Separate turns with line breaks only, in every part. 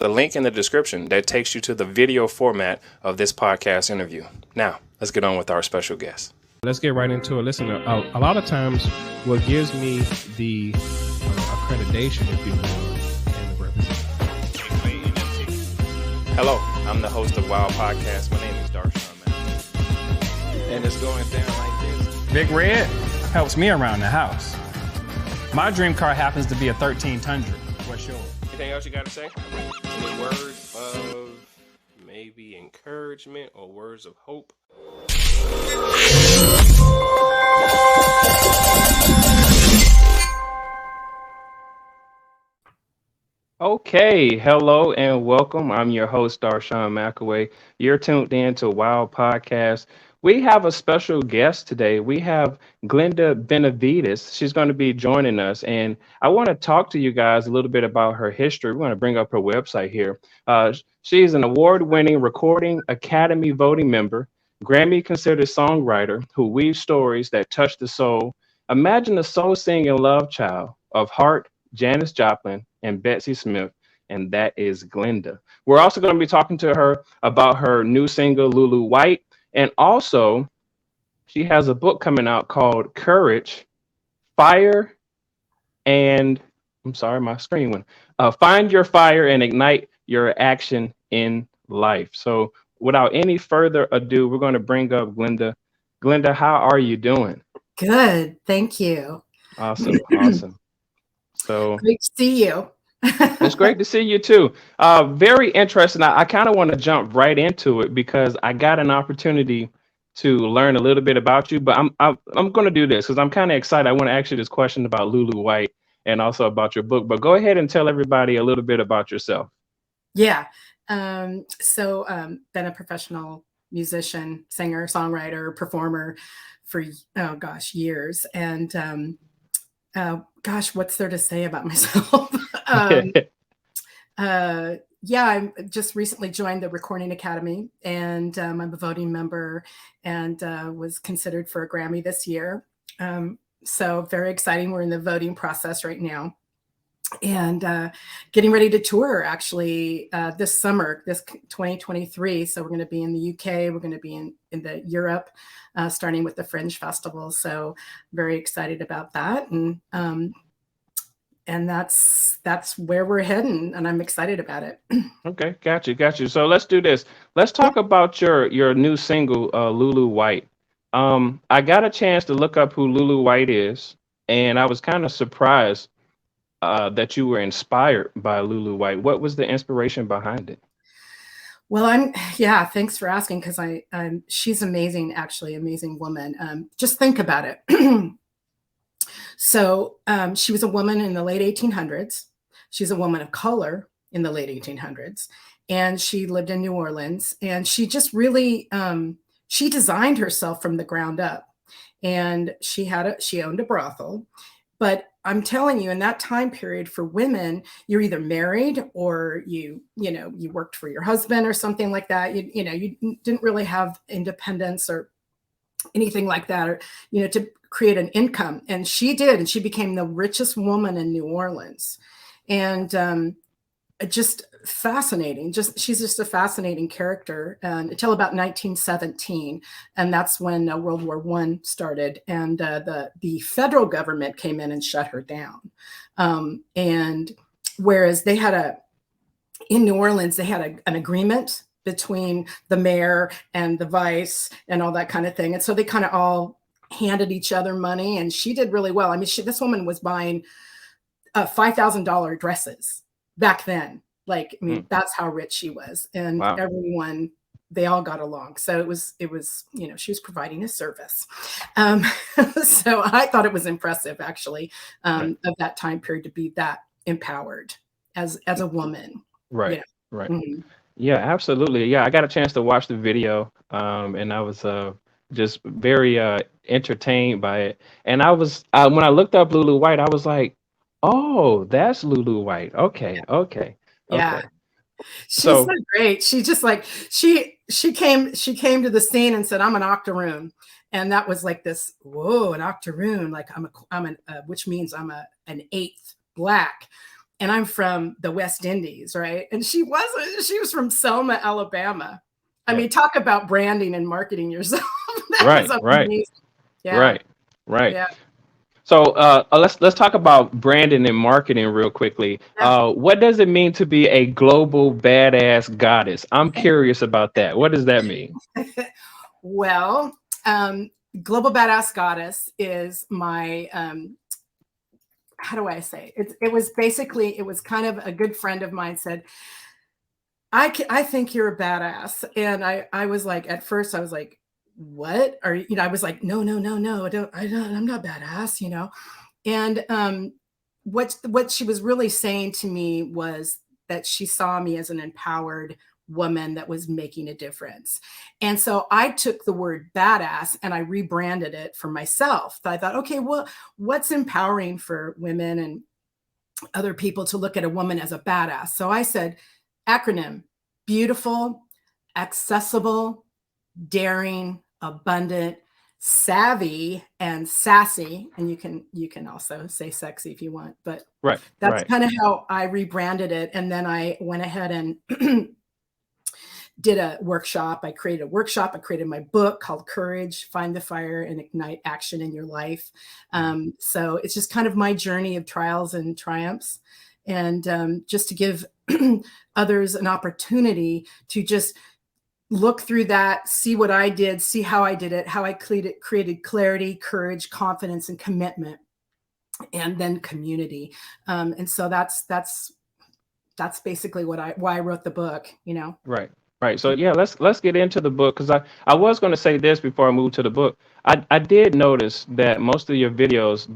the link in the description that takes you to the video format of this podcast interview. Now, let's get on with our special guest. Let's get right into it. Listen, a lot of times what gives me the accreditation, if you will, and the representation. Hello, I'm the host of Wild Podcast. My name is Darshaun McAway. And it's going down like this. Big Red helps me around the house. My dream car happens to be a 13 Tundra. What's yours? Anything else you got to say? Any words of maybe encouragement or words of hope? Okay, hello and welcome. I'm your host, Darshaun McAway. You're tuned in to Wild Podcast. We have a special guest today. We have Glenda Benevides. She's going to be joining us, and I want to talk to you guys a little bit about her history. We're going to bring up her website here. She's an award-winning Recording Academy voting member, Grammy-considered songwriter who weaves stories that touch the soul. Imagine the soul-singing love child of Heart, Janis Joplin, and Bessie Smith, and that is Glenda. We're also going to be talking to her about her new single, Lulu White, and also she has a book coming out called Courage, Fire, and I'm sorry, my screen went. Find Your Fire and Ignite Your Action in Life. So without any further ado, we're going to bring up Glenda. Glenda, how are you doing?
Good, thank you.
Awesome, awesome. So
great to see you.
It's great to see you too. Very interesting. I kind of want to jump right into it because I got an opportunity to learn a little bit about you, but I'm going to do this because I'm kind of excited. I want to ask you this question about Lulu White and also about your book, but go ahead and tell everybody a little bit about yourself.
Yeah. Been a professional musician, singer, songwriter, performer for, years. And, what's there to say about myself? I just recently joined the Recording Academy, and I'm a voting member and was considered for a Grammy this year. So very exciting. We're in the voting process right now and getting ready to tour actually this summer, this 2023. So we're going to be in the UK. We're going to be in the Europe, starting with the Fringe Festival. So very excited about that. And that's where we're heading, and I'm excited about it.
Okay, got you. So let's do this. Let's talk about your new single, Lulu White. I got a chance to look up who Lulu White is, and I was kind of surprised that you were inspired by Lulu White. What was the inspiration behind it?
Well, thanks for asking, because she's amazing, actually, amazing woman. Just think about it. So she was a woman in the late 1800s. She's a woman of color in the late 1800s. And she lived in New Orleans. And she just really, she designed herself from the ground up. And she owned a brothel. But I'm telling you, in that time period for women, you're either married or you worked for your husband or something like that. You didn't really have independence or anything like that, or, to create an income. And she did, and she became the richest woman in New Orleans. And just fascinating. She's just a fascinating character until about 1917. And that's when World War I started. And the federal government came in and shut her down. And whereas in New Orleans, they had an agreement between the mayor and the vice and all that kind of thing. And so they kind of all handed each other money, and she did really well. I mean, this woman was buying $5,000 dresses back then. That's how rich she was. And wow. Everyone, they all got along. So it was, she was providing a service. So I thought it was impressive, actually, of that time period to be that empowered as a woman.
Right. Right. Mm-hmm. Yeah, absolutely. Yeah, I got a chance to watch the video, and I was just very entertained by it. And I was when I looked up Lulu White, I was like, "Oh, that's Lulu White." Okay.
Yeah, she's so great. She just she came to the scene and said, "I'm an octoroon," and that was like this. Whoa, an octoroon! Like which means I'm an eighth Black. and I'm from the West Indies, right? And she wasn't. She was from Selma, Alabama. I
Yeah.
mean, talk about branding and marketing yourself. That was
Right. Right.
amazing. Yeah,
Right. Right.
yeah,
So let's talk about branding and marketing real quickly.
yeah.
What does it mean to be a global badass goddess? I'm curious about that. What does that mean?
Well, um, Global Badass Goddess is my how do I say it? It was basically, it was kind of a good friend of mine said, I think you're a badass. And I was like, at first I was like, what are you, I was like, no, no, no, no, I'm not badass, And what she was really saying to me was that she saw me as an empowered woman that was making a difference. And so I took the word badass and I rebranded it for myself. I thought, okay, well, what's empowering for women and other people to look at a woman as a badass? So I said, acronym: beautiful, accessible, daring, abundant, savvy, and sassy. And you can also say sexy if you want, but
Right.
that's
Right.
kind of how I rebranded it. And then I went ahead and did a workshop. I created a workshop. I created my book called Courage: Find the Fire and Ignite Action in Your Life.
Mhm.
So it's just kind of my journey of trials and triumphs. And just to give others an opportunity to just look through that, see what I did, see how I did it, how I created clarity, courage, confidence, and commitment, and then community. And so that's basically why I wrote the book.
Right. Right. So yeah, let's get into the book because I was going to say this before I move to the book. I did notice that most of your videos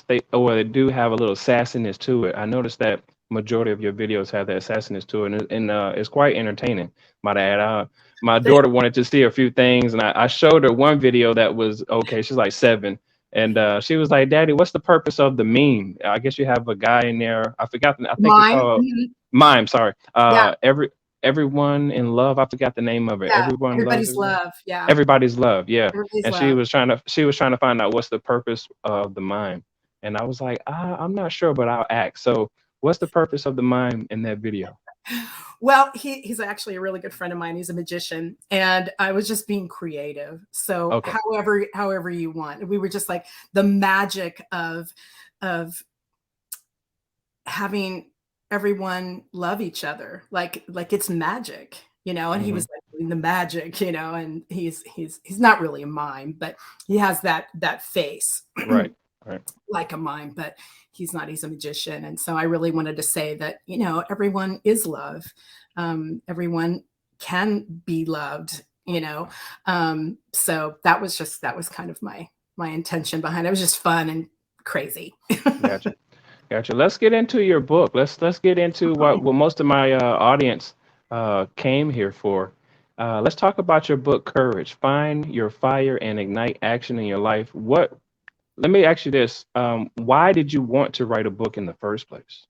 they do have a little sassiness to it. I noticed that majority of your videos have that sassiness to it, and it's quite entertaining. Might I add, my daughter wanted to see a few things, and I showed her one video that was okay. She's like 7, and she was like, "Daddy, what's the purpose of the meme?" I guess you have a guy in there. I forgot. I think it's
Mime.
called
Mhm.
mime. Sorry.
Yeah,
Everyone in love. I forgot the name of it.
yeah.
Everyone loves
Everybody's
everyone.
love. Yeah,
Everybody's love. Yeah.
everybody's
And
love.
she was trying to find out what's the purpose of the mime. And I was like, I'm not sure, but I'll ask. So what's the purpose of the mime in that video?
Well, he's actually a really good friend of mine. He's a magician, and I was just being creative. So
Okay.
however you want. We were just like the magic of having everyone love each other, like it's magic. And he
Hmm.
was like doing the magic, and he's not really a mime, but he has that face
Right. Right.
like a mime, but he's a magician. And so I really wanted to say that, everyone is love. Everyone can be loved. So that was kind of my intention behind it. It was just fun and crazy.
Gotcha. Gotcha. Let's get into your book. Let's get into what most of my audience came here for. Let's talk about your book, Courage. Find your fire and ignite action in your life. What Let me ask you this. Why did you want to write a book in the first place?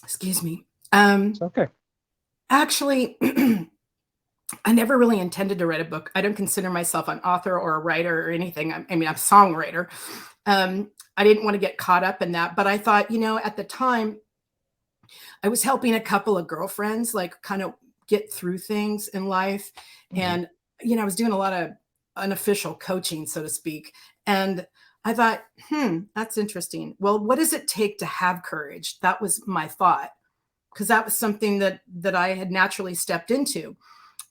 Excuse me.
It's okay.
Actually, I never really intended to write a book. I don't consider myself an author or a writer or anything. I mean, I'm a songwriter. I didn't want to get caught up in that, but I thought, at the time, I was helping a couple of girlfriends, like, kind of get through things in life.
Hmm.
And, I was doing a lot of unofficial coaching, so to speak. And I thought, that's interesting. Well, what does it take to have courage? That was my thought, because that was something that I had naturally stepped into.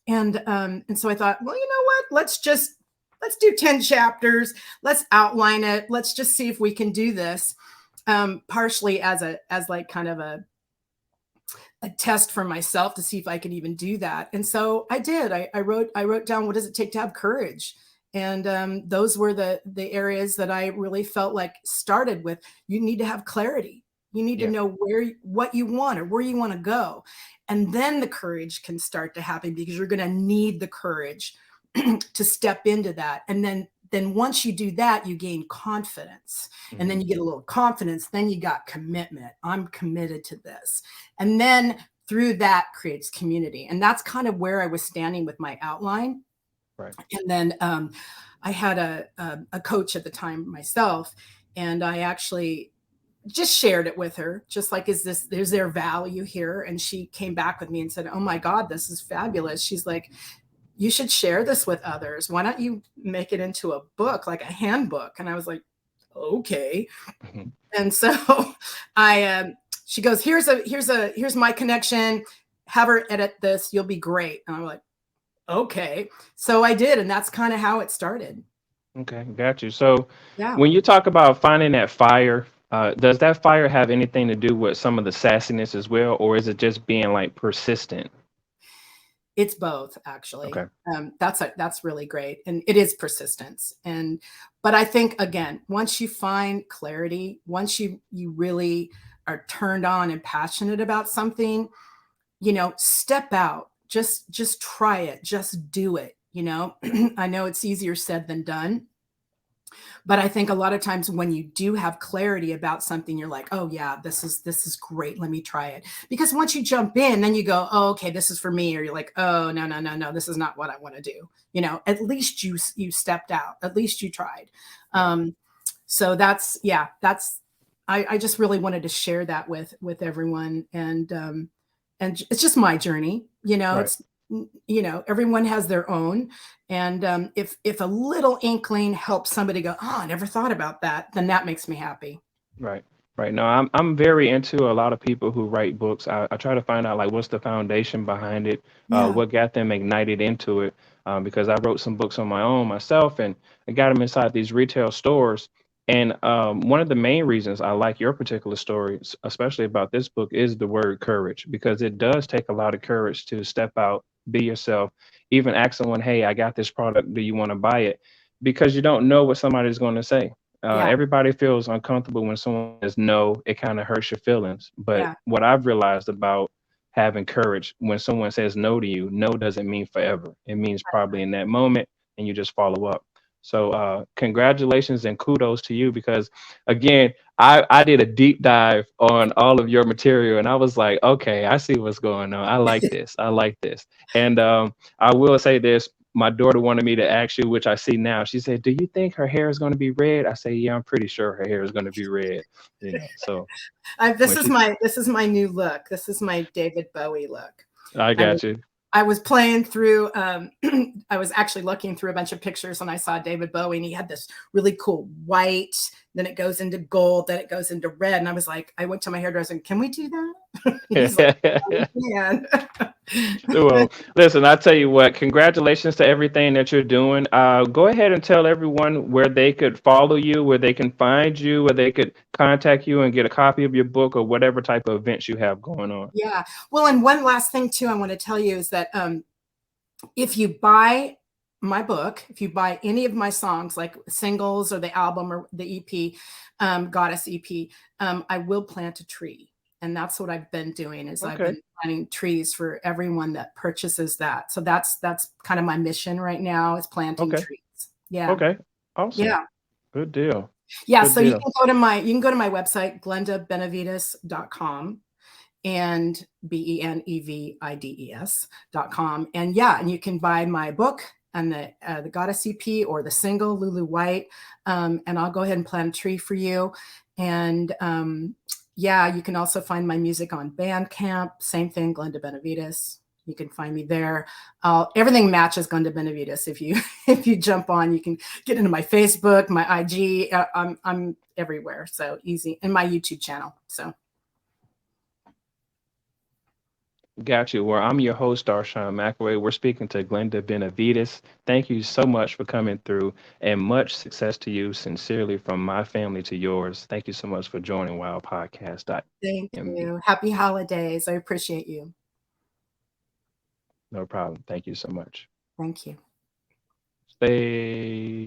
And so I thought, well, you know what? Let's do 10 chapters. Let's outline it. Let's just see if we can do this. Partially as like kind of a test for myself to see if I could even do that. And so I did. I wrote down, what does it take to have courage? And those were the areas that I really felt like started with. You need to have clarity. You need to
Yeah.
know what you want or where you want to go. And then the courage can start to happen, because you're going to need the courage to step into that. And then once you do that, you gain confidence. And
Hmm.
then you get a little confidence. Then you got commitment. I'm committed to this. And then through that creates community. And that's kind of where I was standing with my outline.
Right.
And then I had a coach at the time myself, and I actually just shared it with her, just like, is there value here? And she came back with me and said, oh my God, this is fabulous. She's like, you should share this with others. Why don't you make it into a book, like a handbook? And I was like, okay.
Mhm.
And so I, she goes, here's my connection. Have her edit this. You'll be great. And I'm like, okay. So I did. And that's kind of how it started.
Okay, got you. So
Yeah.
when you talk about finding that fire, does that fire have anything to do with some of the sassiness as well, or is it just being like persistent?
It's both, actually.
Okay.
That's really great, and it is persistence. And but I think, again, once you find clarity, once you really are turned on and passionate about something, step out. Just try it. Just do it. I know it's easier said than done, but I think a lot of times when you do have clarity about something, you're like, oh yeah, this is great, let me try it. Because once you jump in, then you go, oh, okay, this is for me. Or you're like, oh, no, no, no, no, this is not what I want to do. At least you stepped out, at least you tried.
Right.
um so that's I just really wanted to share that with everyone. And it's just my journey.
Right.
It's everyone has their own. And if a little inkling helps somebody go, oh, I never thought about that, then that makes me happy.
Right. Right. No, I'm very into a lot of people who write books. I try to find out like what's the foundation behind it,
Yeah.
what got them ignited into it. Because I wrote some books on my own myself, and I got them inside these retail stores. And one of the main reasons I like your particular story, especially about this book, is the word courage, because it does take a lot of courage to step out, be yourself, even ask someone, "Hey, I got this product. Do you want to buy it?" Because you don't know what somebody's going to say.
Yeah.
Everybody feels uncomfortable when someone says no. It kind of hurts your feelings. But
Yeah.
what I've realized about having courage, when someone says no to you, no doesn't mean forever. It means probably in that moment, and you just follow up. So congratulations and kudos to you, because again, I did a deep dive on all of your material, and I was like, okay, I see what's going on. I like this. I like this. And I will say this, my daughter wanted me to ask you, which I see now. She said, "Do you think her hair is going to be red?" I say, "Yeah, I'm pretty sure her hair is going to be red." So
This
when
is
she,
my new look. This is my David Bowie look.
I
I
got you.
I was playing through, I was actually looking through a bunch of pictures, and I saw David Bowie, and he had this really cool white, then it goes into gold, then it goes into red. And I was like, I went to my hairdresser and, can we do that? He's like, yeah, we can.
Well, listen, I tell you what, congratulations to everything that you're doing. Go ahead and tell everyone where they could follow you, where they can find you, where they could contact you and get a copy of your book or whatever type of events you have going on.
Yeah. Well, and one last thing too, I want to tell you is that if you buy my book, if you buy any of my songs, like singles or the album or the EP, Goddess EP, I will plant a tree. And that's what I've been doing, is I've
Okay.
been planting trees for everyone that purchases that. So that's kind of my mission right now, is planting
Okay.
trees. Yeah.
Okay. Awesome.
Yeah.
Good deal.
Yeah.
Good
So you
deal.
can go to my website, glendabenevides.com, and benevides.com. And yeah, and you can buy my book and the Goddess EP, or the single Lulu White. And I'll go ahead and plant a tree for you. And yeah, you can also find my music on Bandcamp. Same thing, Glenda Benevides. You can find me there. Everything matches Glenda Benevides. If you if you jump on, you can get into my Facebook, my IG. I'm everywhere, so easy, and my YouTube channel. So
Got you. Well, I'm your host, Darshaun McAway. We're speaking to Glenda Benevides. Thank you so much for coming through, and much success to you, sincerely, from my family to yours. Thank you so much for joining
thank
wildpodcast.mb.
you. Happy holidays. I appreciate you.
No problem. Thank you so much.
Thank you.
Stay